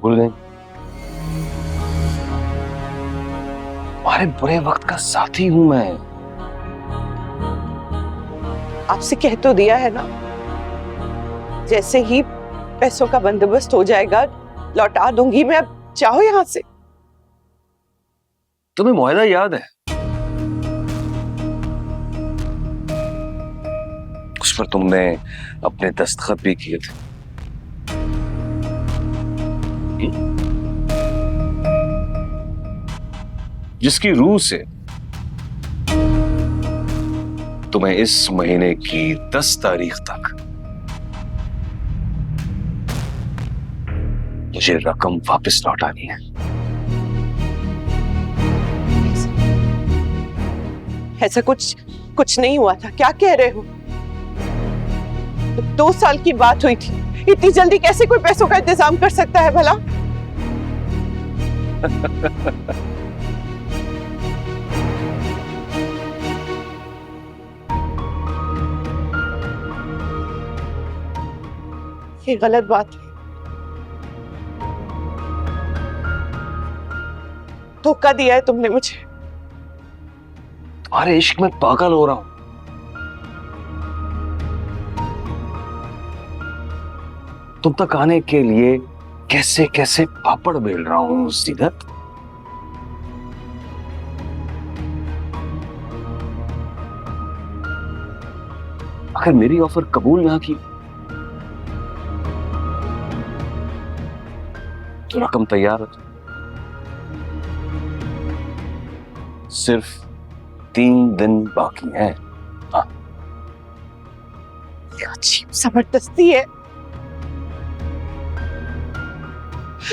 भूल गई? तुम्हारे बुरे वक्त का साथी हूं मैं। आपसे कह तो दिया है ना, जैसे ही पैसों का बंदोबस्त हो जाएगा लौटा दूंगी मैं। अब जाओ यहां से। तुम्हें मुआहदा याद है? उस पर तुमने अपने दस्तखत भी किए थे। जिसकी रूह से तुम्हें इस महीने की 10 तारीख तक मुझे रकम वापस लौटानी है। ऐसा कुछ नहीं हुआ था। क्या कह रहे हो? 2 साल की बात हुई थी, इतनी जल्दी कैसे कोई पैसों का इंतजाम कर सकता है भला? ये गलत बात है। धोखा दिया है तुमने मुझे। तुम्हारे इश्क में पागल हो रहा हूं। तुम तक आने के लिए कैसे कैसे पापड़ बेल रहा हूं सीदत। अगर मेरी ऑफर कबूल ना की तो रकम तैयार है। सिर्फ 3 दिन बाकी हैं। हाँ। ये अजीब जबरदस्ती है।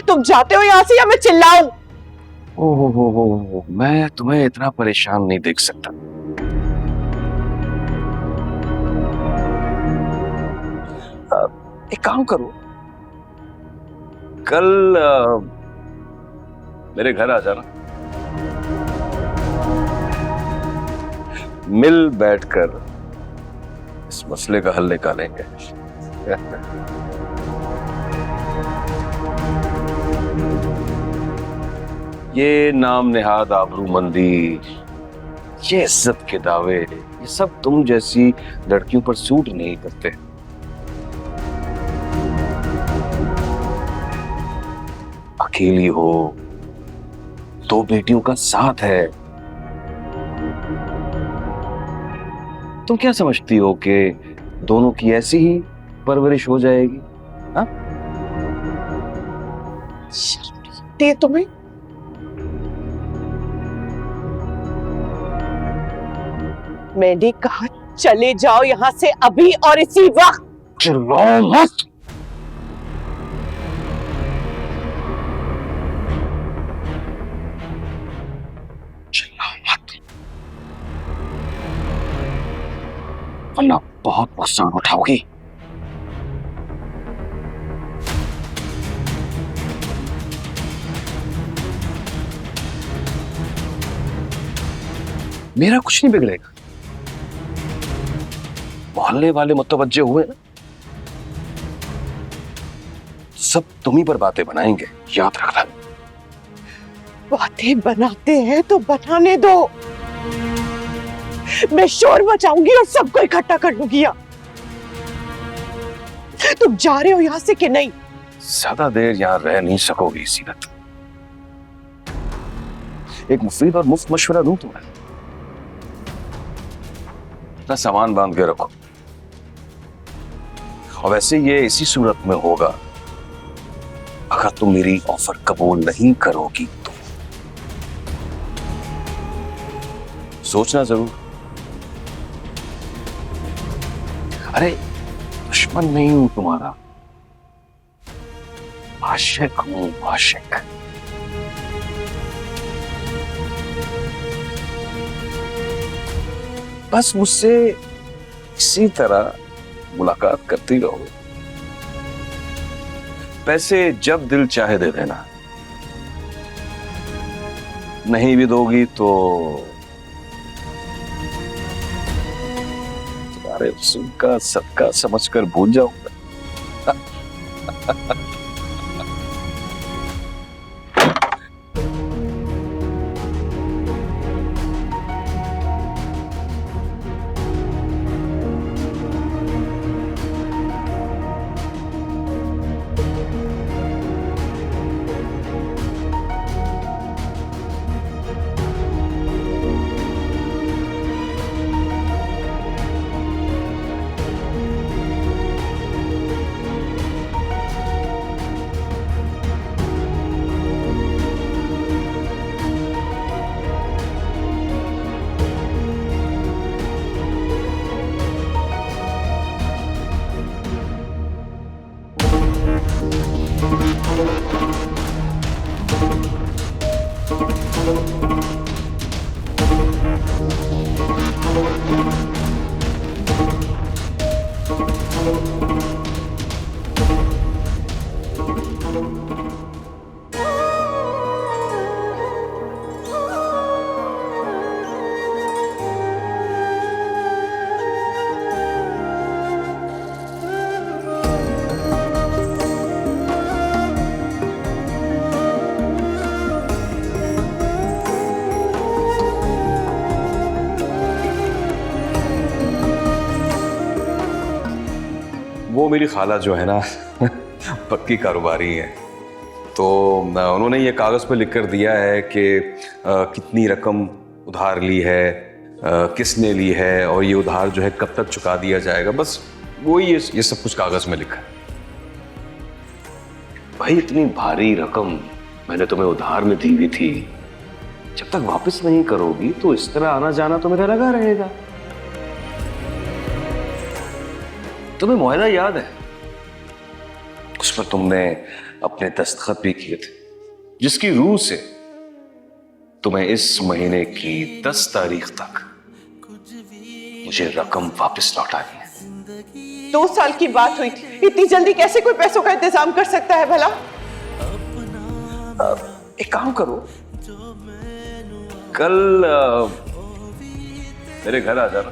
तुम जाते हो यहां से या मैं चिल्लाऊं? ओहो, मैं तुम्हें इतना परेशान नहीं देख सकता। एक काम करो, कल मेरे घर आ जाना। मिल बैठकर इस मसले का हल निकालेंगे। ये नाम नेहाद आबरूमंदी, ये इज्जत के दावे, ये सब तुम जैसी लड़कियों पर सूट नहीं करते। अकेली हो, 2 बेटियों का साथ है। तुम क्या समझती हो कि दोनों की ऐसी ही परवरिश हो जाएगी? हाँ? शर्म नहीं आती है तुम्हें? मैंने कहा चले जाओ यहां से अभी और इसी वक्त। चिल्लाओ मत। चिल्लाओ मत, वरना बहुत नुकसान उठाओगी। मेरा कुछ नहीं बिगड़ेगा। मोहल्ले वाले मुतवज्जे हुए ना, सब तुम्ही पर बातें बनाएंगे, याद रखना। बातें बनाते हैं तो बनाने दो। मैं शोर मचाऊंगी और सबको इकट्ठा कर लूंगी यहाँ। तुम जा रहे हो यहां से कि नहीं? ज्यादा देर यहां रह नहीं सकोगी सीरत। एक मुफीद और मुफ्त मशवरा दूं तुम्हें, अपना सामान बांध के रखो। और वैसे ये इसी सूरत में होगा अगर तुम मेरी ऑफर कबूल नहीं करोगी तो। सोचना जरूर। अरे दुश्मन नहीं हूं तुम्हारा, आशिक हूं, आशिक। बस मुझसे इसी तरह मुलाकात करती रहो। पैसे जब दिल चाहे दे देना, नहीं भी दोगी तो तुम्हारे हुस्न का सदका समझकर भूल जाऊंगा। वो मेरी खाला जो है ना पक्की कारोबारी है, तो उन्होंने ये कागज़ पे लिख कर दिया है कि कितनी रकम उधार ली है, किसने ली है, और ये उधार जो है कब तक चुका दिया जाएगा। बस वही ये सब कुछ कागज़ में लिखा है। भाई इतनी भारी रकम मैंने तुम्हें उधार में दी हुई थी, जब तक वापस नहीं करोगी तो इस तरह आना जाना तो मेरा लगा रहेगा। तुम्हें मुआहदा याद है, उस पर तुमने अपने दस्तखत भी किए थे, जिसकी रूह से तुम्हें इस महीने की 10 तारीख तक मुझे रकम वापस लौटानी है। 2 साल की बात हुई थी, इतनी जल्दी कैसे कोई पैसों का इंतजाम कर सकता है भला? एक काम करो, कल मेरे घर आ जाना,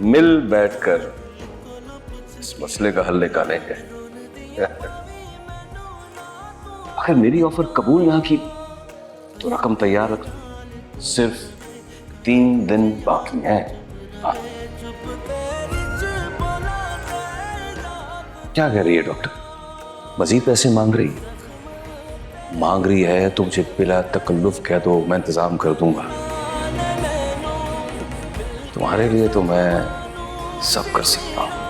मिल बैठकर इस मसले का हल निकालेंगे। अगर मेरी ऑफर कबूल ना की तो रकम तैयार रख, सिर्फ 3 दिन बाकी हैं। क्या कह रही है डॉक्टर? मजीद पैसे मांग रही है? मांग रही है तो मुझे बिला तकल्लुफ कह दो, मैं इंतजाम कर दूंगा। तुम्हारे लिए तो मैं सब कर सकता हूं।